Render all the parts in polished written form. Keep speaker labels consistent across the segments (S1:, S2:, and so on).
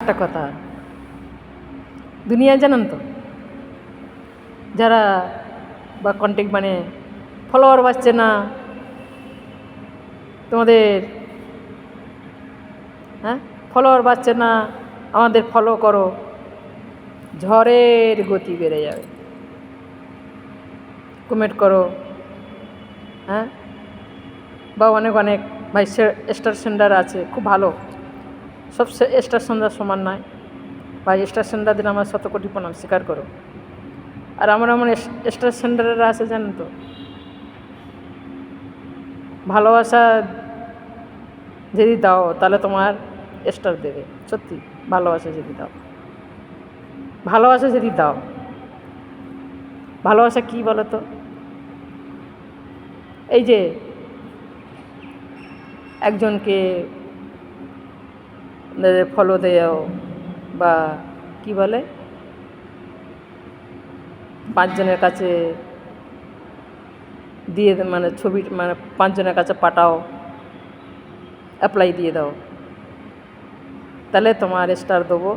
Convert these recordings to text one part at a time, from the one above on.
S1: একটা কথা, দুনিয়ায় জানেন তো, যারা বা কন্টেন্ট মানে ফলোয়ার বাড়ছে না তোমাদের, হ্যাঁ ফলোয়ার বাড়ছে না, আমাদের ফলো করো, ঝড়ের গতি বেড়ে যাবে। কমেন্ট করো, হ্যাঁ, বা অনেক অনেক ভাই স্টার সেন্ডার আছে খুব ভালো, সব স্টার সেন্ডার সমান নয় ভাই। স্টার সেন্ডারদের আমার শতকোটি প্রণাম, স্বীকার করো। আর আমার স্টার সেন্ডারেরা আছে জানেন তো, ভালোবাসা যদি দাও তাহলে তোমার স্টার দেবে। সত্যি, ভালোবাসা যদি দাও, ভালোবাসা যদি দাও। ভালোবাসা কী বলো তো, এই যে একজনকে ফলো দেও বা কি বলে, 5 জনের কাছে দিয়ে মানে ছবি মানে 5 জনের কাছে পাঠাও, অ্যাপ্লাই দিয়ে দাও, তাহলে তোমার স্টার দেবো,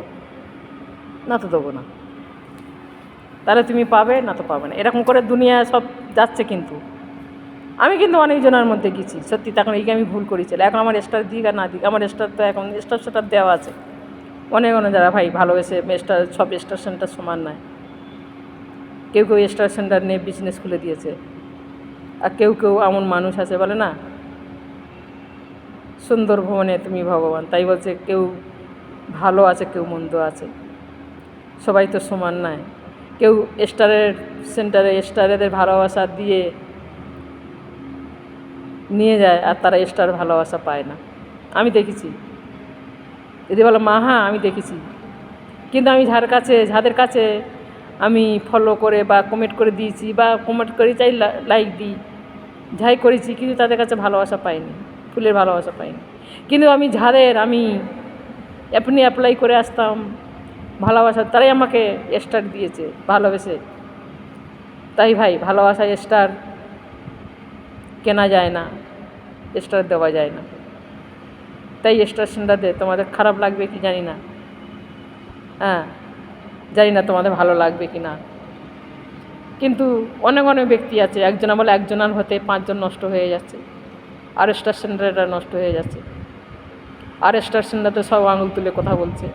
S1: না তো দেবো না। তাহলে তুমি পাবে, না তো পাবে না। এরকম করে দুনিয়া সব যাচ্ছে। কিন্তু আমি কিন্তু অনেকজনের মধ্যে গেছি সত্যি, তখন এই আমি ভুল করেছিল। এখন আমার স্টার দিক আর না দিক, আমার স্টার তো এখন স্টার সেটার দেওয়া আছে। অনেক অনেক যারা ভাই ভালোবেসে স্টার, সব স্টার সেন্টার সমান নয়। কেউ কেউ স্টার সেন্টার নিয়ে বিজনেস খুলে দিয়েছে, আর কেউ কেউ এমন মানুষ আছে বলে না, সুন্দর ভবনে তুমি ভগবান, তাই বলছে কেউ ভালো আছে কেউ মন্দ আছে, সবাই তো সমান নয়। কেউ স্টারের সেন্টারে স্টারেদের ভালোবাসা দিয়ে নিয়ে যায়, আর তারা স্টার ভালোবাসা পায় না। আমি দেখেছি। যদি বলো মা, হ্যাঁ আমি দেখেছি। কিন্তু আমি যাদের কাছে আমি ফলো করে বা কমেন্ট করে দিয়েছি বা কমেন্ট করে চাই লাইক দিই, যাই করেছি, কিন্তু তাদের কাছে ভালোবাসা পাইনি, ফুলের ভালোবাসা পাইনি। কিন্তু আমি যাদের আমি অ্যাপ্লাই করে আসতাম ভালোবাসা, তারাই আমাকে স্টার দিয়েছে ভালোবেসে। তাই ভাই, ভালোবাসা স্টার কেনা যায় না, স্টার দেওয়া যায় না। তাই স্টার সেন্টারদের তোমাদের খারাপ লাগবে কি জানি না, হ্যাঁ জানি না তোমাদের ভালো লাগবে কি না। কিন্তু অনেক অনেক ব্যক্তি আছে, একজনা বলে একজনার হতে 5 জন নষ্ট হয়ে যাচ্ছে, আর স্টার সেন্টারটা নষ্ট হয়ে যাচ্ছে। আর স্টার সেন্টারতে সব আঙুল তুলে কথা বলছে,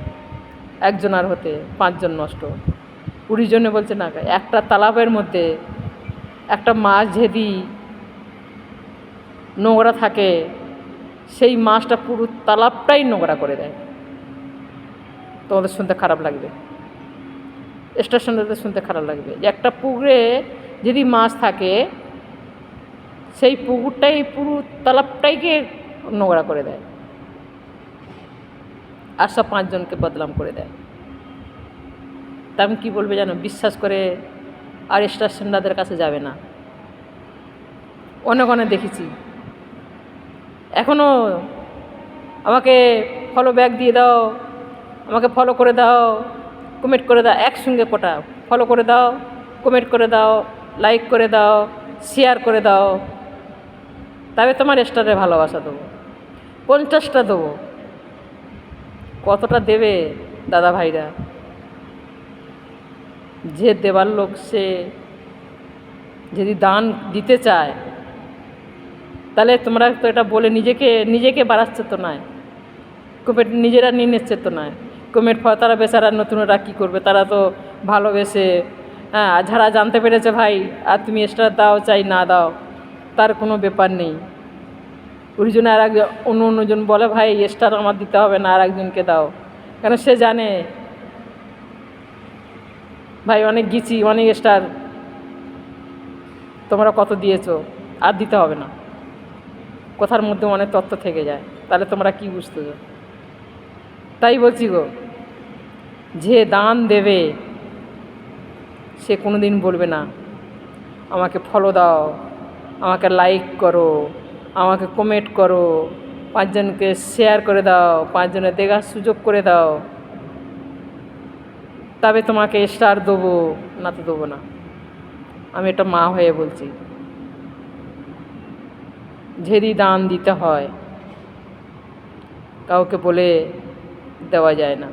S1: একজনার হতে 5 জন নষ্ট, 20 জনে বলছে না। একটা তালাবের মধ্যে একটা মাছ যদি নোংরা থাকে, সেই মাছটা পুরো তালাবটাই নোংরা করে দেয়। তোমাদের শুনতে খারাপ লাগবে, স্টার সেন্টারতে শুনতে খারাপ লাগবে, যে একটা পুকুরে যদি মাছ থাকে, সেই পুকুরটাই পুরো তালাবটাইকে নোংরা করে দেয়, আর সব 5 জনকে বদনাম করে দেয়। তা আমি কী বলবে জানো, বিশ্বাস করে আর স্টার সেন্টারদের কাছে যাবে না। অনেক অনেক দেখেছি, এখনও আমাকে ফলো ব্যাক দিয়ে দাও, আমাকে ফলো করে দাও, কমেন্ট করে দাও, একসঙ্গে কোটা ফলো করে দাও, কমেন্ট করে দাও, লাইক করে দাও, শেয়ার করে দাও, তবে তোমার স্টারে ভালোবাসা দেবো, 50টা দেবো। কতটা দেবে দাদা ভাইরা? যে দেবার লোক সে যদি দান দিতে চায়, তাহলে তোমরা তো এটা বলে নিজেকে বাড়াচ্ছে তো নয়, কমেন্ট নিজেরা নিয়ে নিচ্ছে তো নয়। কমেন্ট তারা বেচারা নতুনরা কী করবে, তারা তো ভালোবেসে, হ্যাঁ যারা জানতে পেরেছে ভাই আর তুমি স্টার দাও চাই না দাও, তার কোনো ব্যাপার নেই। ওইজন্য আর অন্যজন বলে ভাই স্টার আমার দিতে হবে না, আর একজনকে দাও, কেন সে জানে ভাই অনেক গিয়েছি, অনেক স্টার তোমরা কত দিয়েছো, আর দিতে হবে না। কথার মধ্যে অনেক তথ্য থেকে যায়, তাহলে তোমরা কি বুঝতে? তাই বলছি গো, যে দান দেবে সে কোনো দিন বলবে না আমাকে ফলো দাও, আমাকে লাইক করো, আমাকে কমেন্ট করো, 5 জনকে শেয়ার করে দাও, 5 জনের দেখার সুযোগ করে দাও, তবে তোমাকে স্টার দেবো, না তো দেবো না। আমি একটা মা হয়ে বলছি, যদি দান দিতে হয় কাউকে বলে দেওয়া যায় না।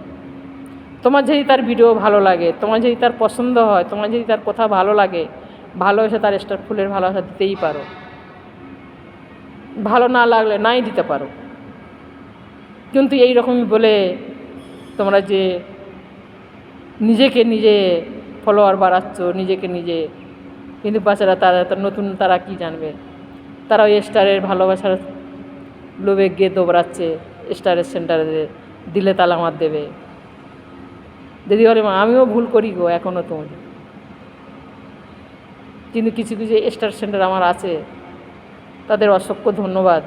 S1: তোমার যদি তার ভিডিও ভালো লাগে, তোমার যদি তার পছন্দ হয়, তোমার যদি তার কথা ভালো লাগে, ভালোবেসে তার স্টার ফুলের ভালোবাসা দিতেই পারো। ভালো না লাগলে নাই দিতে পারো। কিন্তু এই রকমই বলে তোমরা যে নিজেকে নিজে ফলোয়ার বাড়াচ্ছ, নিজেকে নিজে, কিন্তু বাচ্চারা তারা নতুন তারা কি জানবে? তারা ওই স্টারের ভালোবাসার লোভে গিয়ে দৌড়াচ্ছে, স্টারের সেন্টারে দিলে তালা মার দেবে। দিদি বলে মা আমিও ভুল করি গো এখনও তোমার, কিন্তু কিছু কিছু স্টার সেন্টার আমার আছে, তাদের অসংখ্য ধন্যবাদ।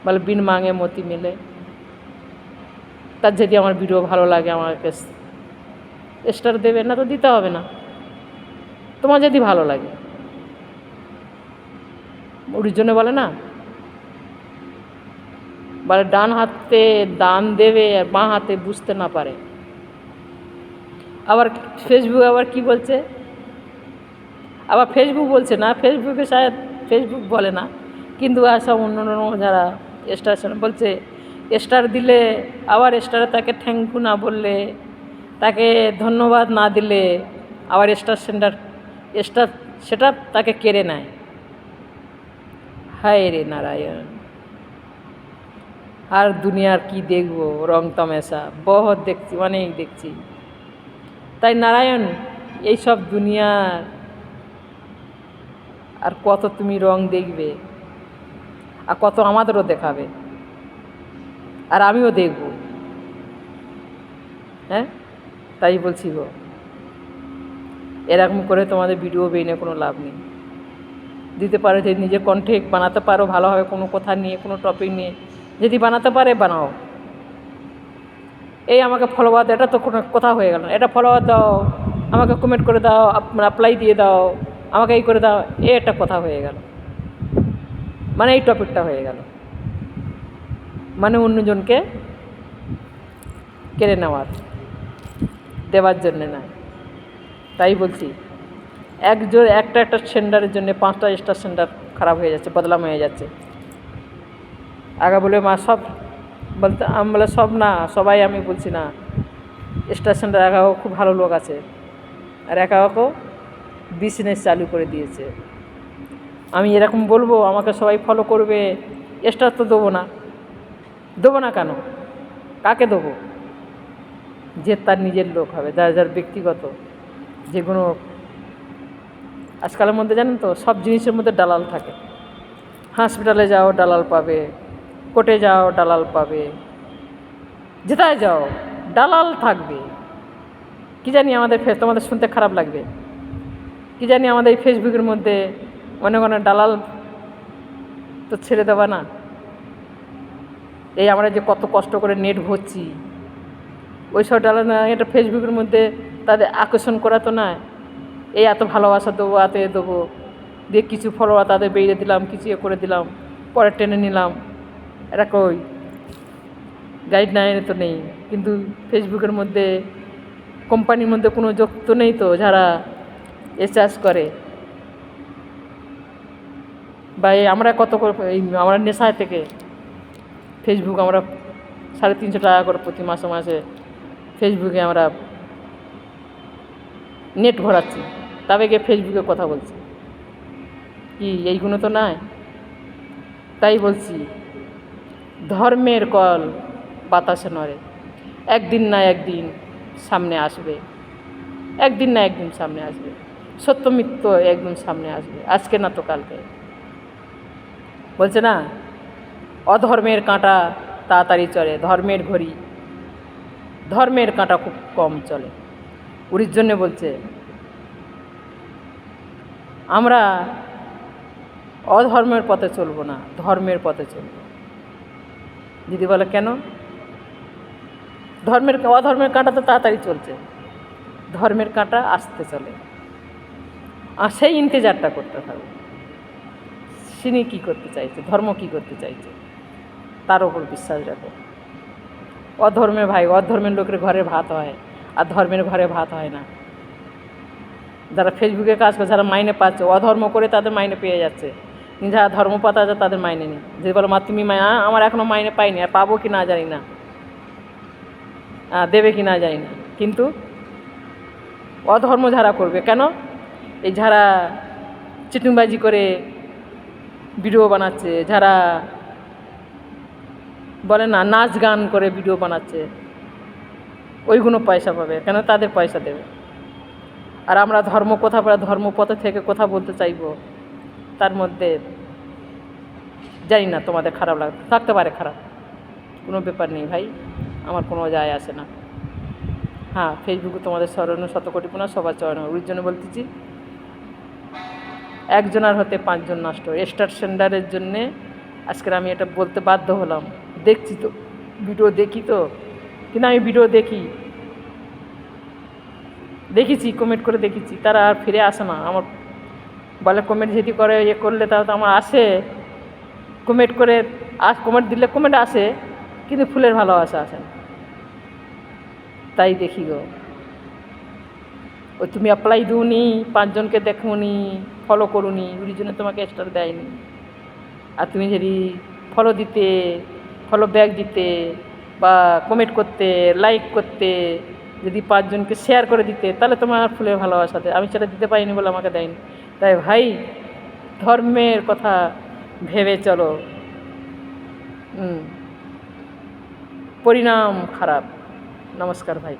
S1: বলে বিন মাঙে মতি মেলে। তার যদি আমার ভিডিও ভালো লাগে আমাকে স্টার দেবে, না তো দিতে হবে না। তোমার যদি ভালো লাগে, ওর জন্য বলে না, বলে ডান হাতে দান দেবে আর বাঁ হাতে বুঝতে না পারে। আবার ফেসবুক আবার কি বলছে, আবার ফেসবুক বলছে না, ফেসবুকে শায়দ ফেসবুক বলে না, কিন্তু আর সব অন্য অন্য যারা স্টার বলছে স্টার দিলে, আবার স্টারে তাকে থ্যাংক ইউ না বললে, তাকে ধন্যবাদ না দিলে আবার স্টার সেটা তাকে কেড়ে নেয়। হায় রে নারায়ণ, আর দুনিয়ার কি দেখবো, রং তামাশা বহুত দেখছি, অনেক দেখছি। তাই নারায়ণ, এইসব দুনিয়ার আর কত তুমি রং দেখবে, আর কত আমাদেরও দেখাবে, আর আমিও দেখব। হ্যাঁ, তাই বলছি গো, এরকম করে তোমাদের ভিডিও বেরিয়ে কোনো লাভ নেই। দিতে পারো যদি নিজের কণ্ঠে বানাতে পারো ভালোভাবে, কোনো কথা নিয়ে, কোনো টপিক নিয়ে যদি বানাতে পারে বানাও। এই আমাকে ফলোয়ার দাও, এটা তো কোনো কথা হয়ে গেল না, এটা ফলোয়ার দাও, আমাকে কমেন্ট করে দাও, অ্যাপ্লাই দিয়ে দাও, আমাকে এই করে দাও, একটা কথা হয়ে গেল, মানে এই টপিকটা হয়ে গেল, মানে অন্যজনকে কেড়ে নেওয়ার, দেওয়ার জন্যে না। তাই বলছি, একটা সেন্টারের জন্য 5টা স্টার সেন্টার খারাপ হয়ে যাচ্ছে, বদলাম হয়ে যাচ্ছে। আগে বলে মা সব বলতে, আমি বলে সব না, সবাই আমি বলছি না, স্টার সেন্টার একাও খুব ভালো লোক আছে, আর একাও বিজনেস চালু করে দিয়েছে। আমি এরকম বলবো আমাকে সবাই ফলো করবে, স্টার তো দেবো না। দেবো না কেন? কাকে দেবো? যে তার নিজের লোক হবে, যার যার ব্যক্তিগত যেগুলো। আজকালের মধ্যে জানেন তো, সব জিনিসের মধ্যে দালাল থাকে। হসপিটালে যাও দালাল পাবে, কোর্টে যাও দালাল পাবে, যেটায় যাও দালাল থাকবে। কি জানি আমাদের তোমাদের শুনতে খারাপ লাগবে, কি জানি আমাদের এই ফেসবুকের মধ্যে অনেক অনেক দালাল তো ছেড়ে দেওয়া না। এই আমরা যে কত কষ্ট করে নেট ভরছি, ওই সব দালাল না, এটা ফেসবুকের মধ্যে তাদের আকর্ষণ করা তো নয়। এই এত ভালোবাসা দেবো, এত দেবো, দিয়ে কিছু ফলোয়ার তাদের বেরিয়ে দিলাম, কিছু করে দিলাম, পরে টেনে নিলাম। এটা কই গাইডলাইনে তো নেই। কিন্তু ফেসবুকের মধ্যে কোম্পানির মধ্যে কোনো যোগ তো নেই তো, যারা চাষ করে। বা আমরা কত করে আমরা নেশায় থেকে ফেসবুক আমরা 350 টাকা করে প্রতি মাসে মাসে ফেসবুকে আমরা নেট ভরাচ্ছি, তবে গিয়ে ফেসবুকে কথা বলছি। কি এইগুলো তো নয়? তাই বলছি, ধর্মের কল বাতাসে নড়ে, একদিন না একদিন সামনে আসবে, একদিন না একদিন সামনে আসবে, সত্য মিথ্য একদিন সামনে আসবে, আজকে না তো কালকে। বলছে না, অধর্মের কাঁটা তাড়াতাড়ি চলে, ধর্মের কাঁটা খুব কম চলে। ওর জন্যে বলছে আমরা অধর্মের পথে চলবো না, ধর্মের পথে চলবো। দিদি বলে কেন? অধর্মের কাঁটা তো তাড়াতাড়ি চলছে, ধর্মের কাঁটা আসতে চলে, আর সেই ইন্তজারটা করতে হবে। তিনি কী করতে চাইছে, ধর্ম কী করতে চাইছে, তার ওপর বিশ্বাস রাখো। অধর্মের লোকের ঘরে ভাত হয়, আর ধর্মের ঘরে ভাত হয় না। যারা ফেসবুকে কাজ করে, যারা মাইনে পাচ্ছে, অধর্ম করে তাদের মাইনে পেয়ে যাচ্ছে, যারা ধর্ম পাতা আছে তাদের মাইনে নেই। যে বলো মা তুমি আমার এখনও মাইনে পাইনি, আর পাবো কি না জানি না। দেবে কি না জানি না, কিন্তু অধর্ম যারা করবে, কেন এই যারা চিটিংবাজি করে ভিডিও বানাচ্ছে, যারা বলে না নাচ গান করে ভিডিও বানাচ্ছে, ওইগুলো পয়সা পাবে, কেন তাদের পয়সা দেবে। আর আমরা ধর্মপথে থেকে কথা বলতে চাইবো, তার মধ্যে জানি না তোমাদের খারাপ থাকতে পারে, খারাপ কোনো ব্যাপার নেই ভাই, আমার কোনো যায় আসে না। হ্যাঁ, ফেসবুকে তোমাদের স্মরণীয় শতকোটি পুনঃ সবার চরণে, ওই জন্য বলতেছি একজনের হতে 5 জন নষ্ট। স্টার সেন্ডারের জন্যে আজকের আমি এটা বলতে বাধ্য হলাম। দেখছি তো, ভিডিও দেখি তো, কিন্তু আমি ভিডিও দেখেছি, কমেন্ট করে দেখেছি, তারা আর ফিরে আসে না। আমার বলে কমেন্ট যদি করে করলে তাহলে তো আমার আসে, কমেন্ট দিলে কমেন্ট আসে, কিন্তু ফুলের ভালোবাসা আসে না। তাই দেখি গো, ওই তুমি অ্যাপ্লাই দিওনি, 5 জনকে দেখোনি, ফলো করুনি, ওই জন্য তোমাকে স্টার দেয়নি। আর তুমি যদি ফলো ব্যাক দিতে বা কমেন্ট করতে, লাইক করতে, যদি 5 জনকে শেয়ার করে দিতে, তাহলে তোমার ফুলের ভালোবাসাতে আমি সেটা দিতে পারিনি বলে আমাকে দেয়নি। তাই ভাই, ধর্মের কথা ভেবে চলো, পরিণাম খারাপ। নমস্কার ভাই।